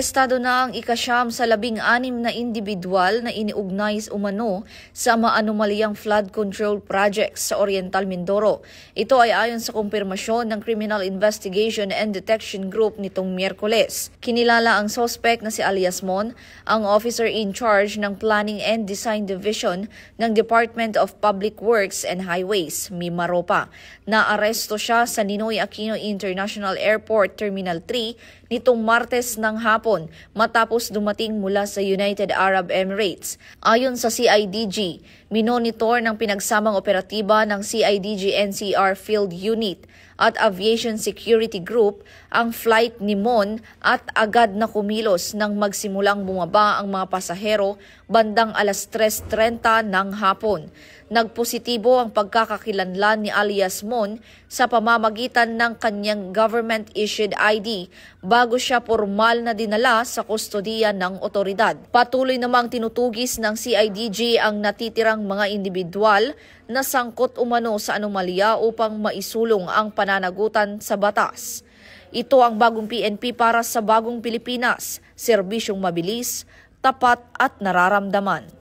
Arestado na ang ika-9 sa 16 na individual na iniugnay umano sa maanomalyang flood control projects sa Oriental Mindoro. Ito ay ayon sa kumpirmasyon ng Criminal Investigation and Detection Group nitong Miyerkules. Kinilala ang suspect na si alias Mon, ang officer in charge ng Planning and Design Division ng Department of Public Works and Highways, Mimaropa. Naaresto siya sa Ninoy Aquino International Airport Terminal 3 nitong Martes ng hapon matapos dumating mula sa United Arab Emirates. Ayon sa CIDG, minonitor ng pinagsamang operatiba ng CIDG NCR Field Unit at Aviation Security Group ang flight ni Mon at agad na kumilos nang magsimulang bumaba ang mga pasahero bandang alas 3:30 ng hapon. Nagpositibo ang pagkakakilanlan ni alias Mon sa pamamagitan ng kanyang government-issued ID bago siya formal na dinala sa kustodiya ng otoridad. Patuloy namang tinutugis ng CIDG ang natitirang mga individual na sangkot umano sa anomalya upang maisulong ang pananagutan sa batas. Ito ang bagong PNP para sa bagong Pilipinas, serbisyong mabilis, tapat at nararamdaman.